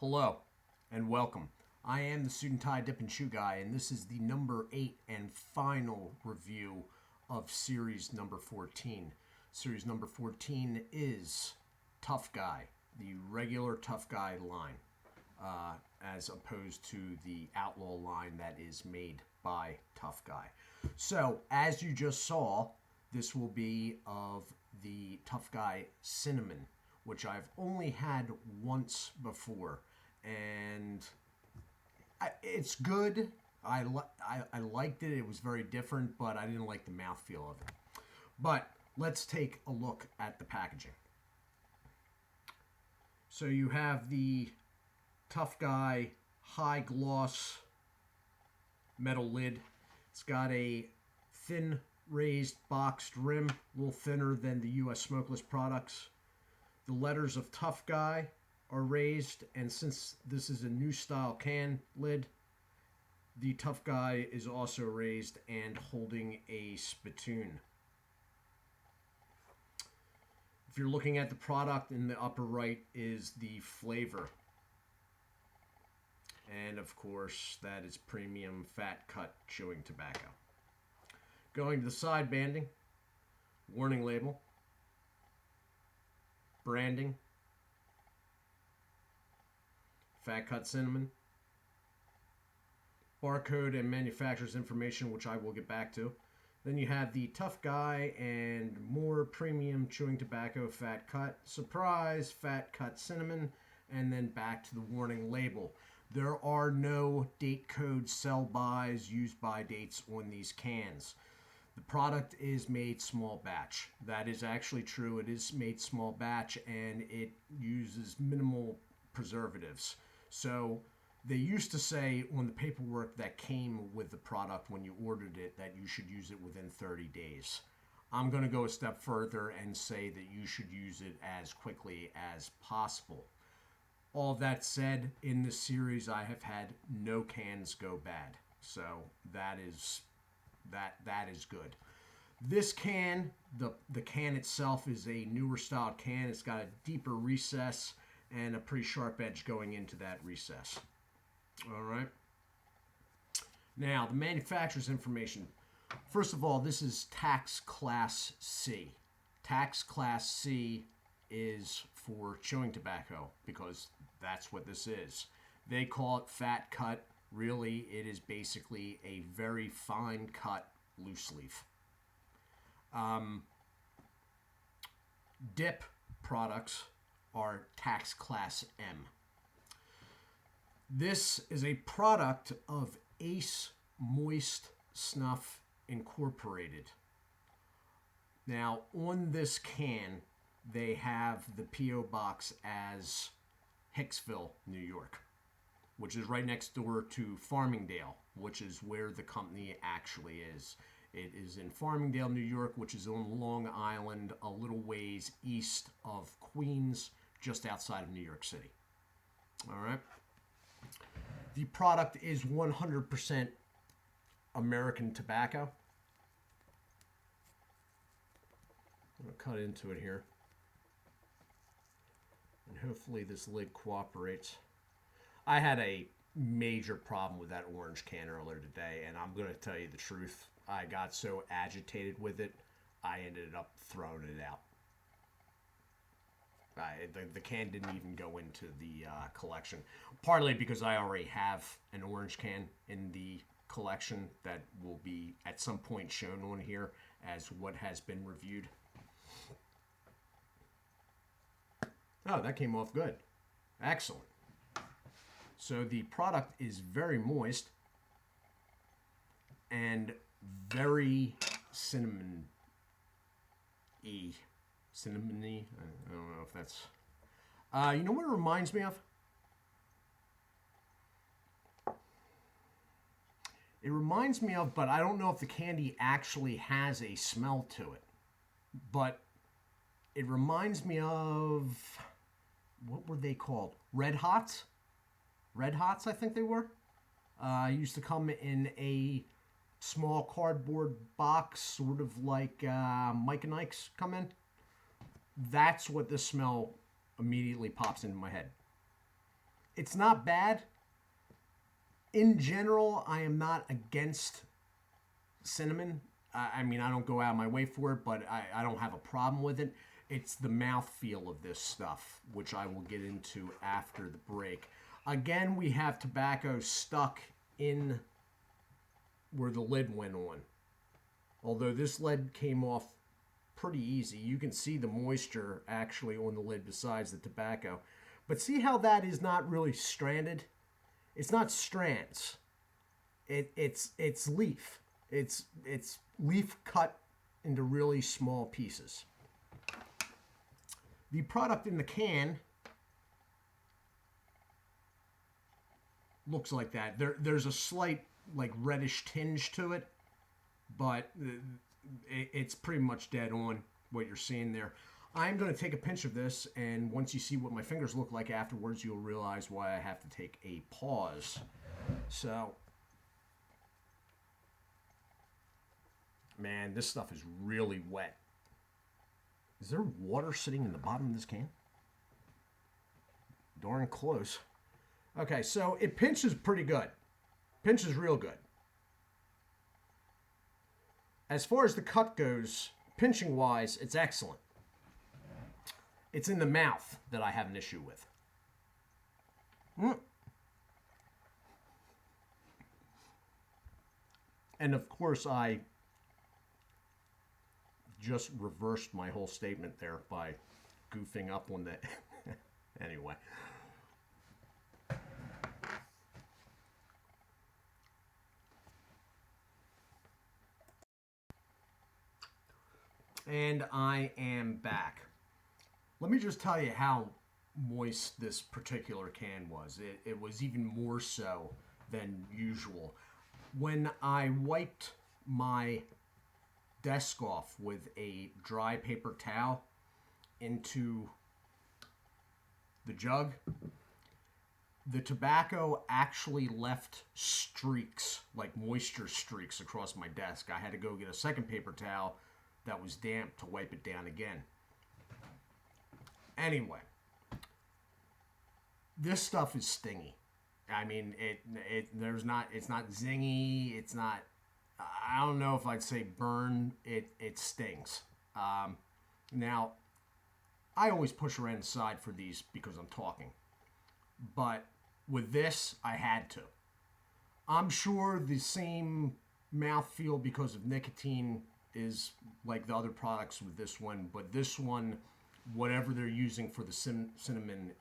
Hello and welcome. I am the Suit&Tie Dip&ChewGuy, and this is the number 8 and final review of series number 14. Series number 14 is Tough Guy, the regular Tough Guy line, as opposed to the Outlaw line that is made by Tough Guy. So, as you just saw, this will be of the Tough Guy Cinnamon, which I've only had once before, and it's good. I liked it. It was very different, but I didn't like the mouthfeel of it. But let's take a look at the packaging. So you have the Tough Guy high gloss metal lid. It's got a thin raised boxed rim, a little thinner than the U.S. smokeless products. The letters of Tough Guy are raised, and since this is a new style can lid, the Tough Guy is also raised and holding a spittoon. If you're looking at the product, in the upper right is the flavor. And of course, that is premium fat cut chewing tobacco. Going to the side banding, warning label, branding, fat cut cinnamon, barcode and manufacturer's information, which I will get back to. Then you have the Tough Guy and more premium chewing tobacco fat cut, surprise fat cut cinnamon, and then back to the warning label. There are no date code sell bys, use by dates on these cans. The product is made small batch. That is actually true. It is made small batch, and it uses minimal preservatives. So they used to say on the paperwork that came with the product when you ordered it that you should use it within 30 days. I'm going to go a step further and say that you should use it as quickly as possible. All that said, in this series I have had no cans go bad. So that is good. This can, the can itself is a newer style can. It's got a deeper recess and a pretty sharp edge going into that recess. All right. Now, the manufacturer's information. First of all, this is Tax Class C. Tax Class C is for chewing tobacco because that's what this is. They call it fat cut. Really, it is basically a very fine cut loose leaf. Dip products are Tax Class M. This is a product of Ace Moist Snuff Incorporated. Now, on this can, they have the P.O. box as Hicksville, New York, which is right next door to Farmingdale, which is where the company actually is. It is in Farmingdale, New York, which is on Long Island, a little ways east of Queens, just outside of New York City. All right. The product is 100% American tobacco. I'm going to cut into it here. And hopefully this lid cooperates. I had a major problem with that orange can earlier today, and I'm going to tell you the truth. I got so agitated with it, I ended up throwing it out. The can didn't even go into the collection, partly because I already have an orange can in the collection that will be at some point shown on here as what has been reviewed. Oh, that came off good. Excellent. So the product is very moist and very cinnamon-y. Cinnamony? I don't know if that's... you know what it reminds me of? It reminds me of, but I don't know if the candy actually has a smell to it. But it reminds me of... What were they called? Red Hots? Red Hots, I think they were. Used to come in a small cardboard box, sort of like Mike and Ike's come in. That's what the smell immediately pops into my head. It's not bad. In general, I am not against cinnamon. I mean, I don't go out of my way for it, but I don't have a problem with it. It's the mouthfeel of this stuff, which I will get into after the break. Again, we have tobacco stuck in where the lid went on. Although this lid came off pretty easy. You can see the moisture actually on the lid besides the tobacco. But see how that is not really stranded? It's not strands. It's leaf. It's leaf cut into really small pieces. The product in the can looks like that. There's a slight like reddish tinge to it, but it's pretty much dead on what you're seeing there. I'm going to take a pinch of this, and once you see what my fingers look like afterwards, you'll realize why I have to take a pause. So, man, this stuff is really wet. Is there water sitting in the bottom of this can? Darn close. Okay, so it pinches pretty good. Pinches real good. As far as the cut goes, pinching-wise, it's excellent. It's in the mouth that I have an issue with. And of course, I just reversed my whole statement there by goofing up on that. Anyway. And I am back. Let me just tell you how moist this particular can was. It was even more so than usual. When I wiped my desk off with a dry paper towel into the jug, the tobacco actually left streaks, like moisture streaks across my desk. I had to go get a second paper towel that was damp to wipe it down again. Anyway, this stuff is stingy. I mean, it's not zingy. It's not, I don't know if I'd say burn. It stings. Now, I always push around the side for these because I'm talking. But with this, I had to. I'm sure the same mouthfeel because of nicotine is like the other products with this one, but this one, whatever they're using for the cinnamon,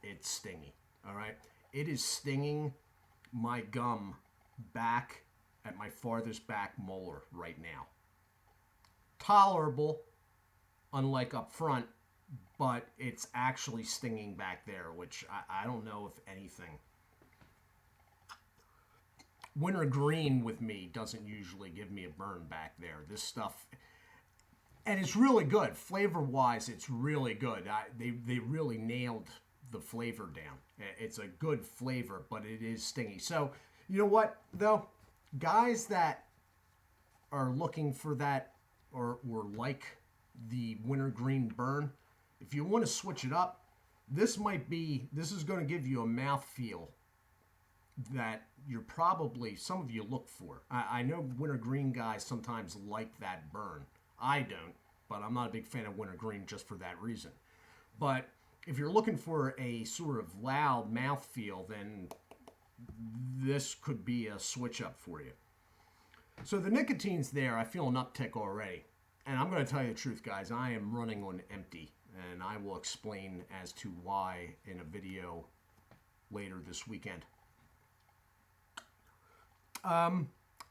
it's stingy. All right, it is stinging my gum back at my farthest back molar right now. Tolerable, unlike up front, but it's actually stinging back there, which I don't know if anything. Wintergreen with me doesn't usually give me a burn back there. This stuff, and it's really good. Flavor-wise, it's really good. They really nailed the flavor down. It's a good flavor, but it is stingy. So, you know what, though? Guys that are looking for that or like the wintergreen burn, if you want to switch it up, this is going to give you a mouthfeel that you're probably, some of you look for. I know wintergreen guys sometimes like that burn. I don't, but I'm not a big fan of wintergreen just for that reason. But if you're looking for a sort of loud mouthfeel, then this could be a switch up for you. So the nicotine's there. I feel an uptick already. And I'm going to tell you the truth, guys. I am running on empty. And I will explain as to why in a video later this weekend.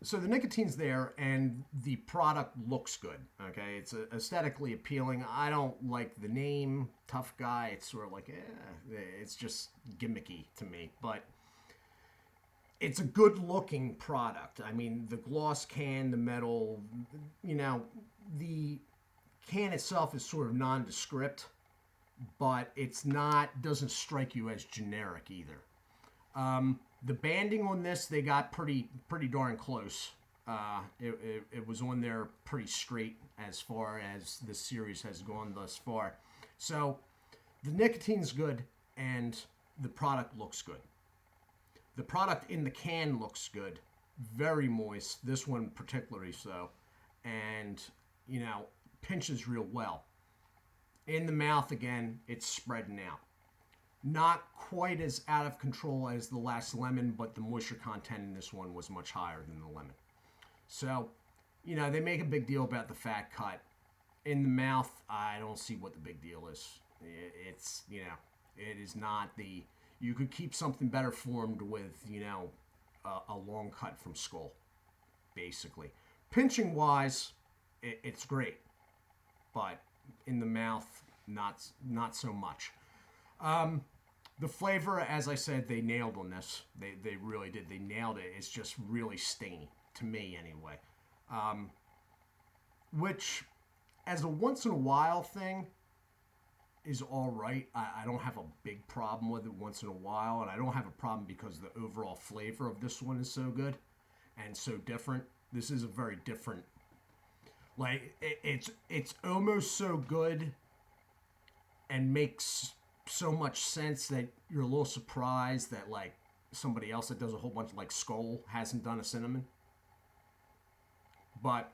So the nicotine's there, and the product looks good, okay? It's aesthetically appealing. I don't like the name, Tough Guy. It's sort of like, it's just gimmicky to me. But it's a good-looking product. I mean, the gloss can, the metal, you know, the can itself is sort of nondescript, but it's not, doesn't strike you as generic either. The banding on this, they got pretty darn close. It was on there pretty straight as far as the series has gone thus far. So the nicotine's good, and the product looks good. The product in the can looks good. Very moist. This one particularly so. And, pinches real well. In the mouth, again, it's spreading out. Not quite as out of control as the last lemon, but the moisture content in this one was much higher than the lemon. So, they make a big deal about the fat cut. In the mouth, I don't see what the big deal is. It's, it is not the... You could keep something better formed with, a long cut from Skull, basically. Pinching wise, it's great, but in the mouth, not so much. The flavor, as I said, they nailed on this. They really did. They nailed it. It's just really stingy, to me anyway. Which, as a once in a while thing, is all right. I don't have a big problem with it once in a while, and I don't have a problem because the overall flavor of this one is so good and so different. This is a very different, like, it's almost so good and makes so much sense that you're a little surprised that, like, somebody else that does a whole bunch of, like, Skull hasn't done a cinnamon. But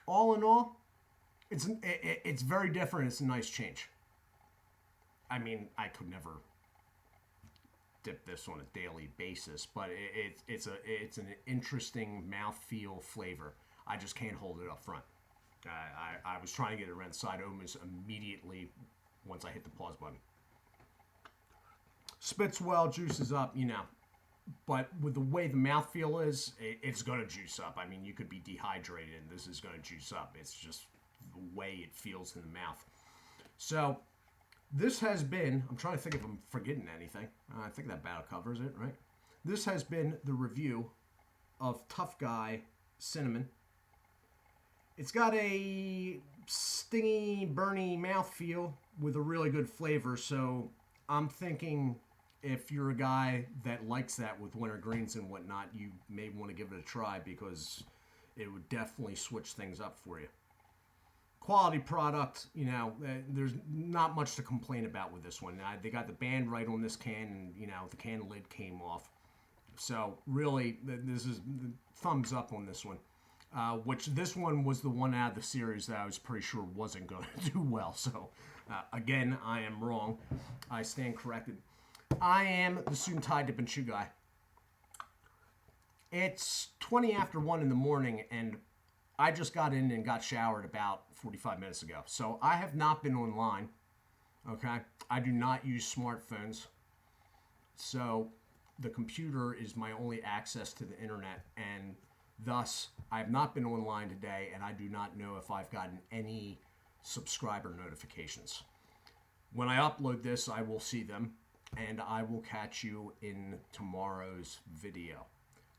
all in all, it's very different. It's a nice change. I mean, I could never dip this on a daily basis, but it's an interesting mouthfeel flavor. I just can't hold it up front. I was trying to get it around the side almost immediately once I hit the pause button. Spits well, juices up, but with the way the mouthfeel is, it's going to juice up. I mean, you could be dehydrated and this is going to juice up. It's just the way it feels in the mouth. So this has been, I'm trying to think if I'm forgetting anything. I think that about covers it, right? This has been the review of Tough Guy Cinnamon. It's got a stingy, burny mouthfeel with a really good flavor. So I'm thinking if you're a guy that likes that with winter greens and whatnot, you may want to give it a try because it would definitely switch things up for you. Quality product, there's not much to complain about with this one. They got the band right on this can, and, the can lid came off. So, really, this is thumbs up on this one. Which this one was the one out of the series that I was pretty sure wasn't going to do well. So, again, I am wrong. I stand corrected. I am the Suit&Tie Dip&ChewGuy. It's 20 after 1 in the morning, and I just got in and got showered about 45 minutes ago. So I have not been online, okay? I do not use smartphones. So the computer is my only access to the internet, and thus I have not been online today, and I do not know if I've gotten any subscriber notifications. When I upload this, I will see them, and I will catch you in tomorrow's video.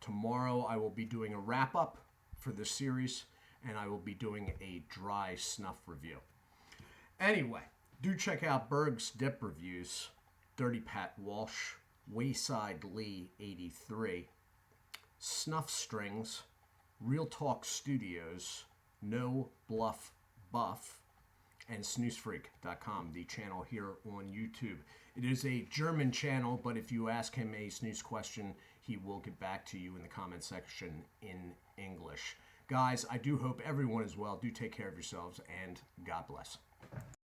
Tomorrow I will be doing a wrap-up for this series, and I will be doing a dry snuff review. Anyway, do check out Berg's Dip Reviews, Dirty Pat Walsh, Wayside Lee 83, Snuff Strings, Real Talk Studios, No Bluff Buff, and snoozefreak.com, the channel here on YouTube. It is a German channel, but if you ask him a snooze question, he will get back to you in the comment section in English. Guys, I do hope everyone is well. Do take care of yourselves, and God bless.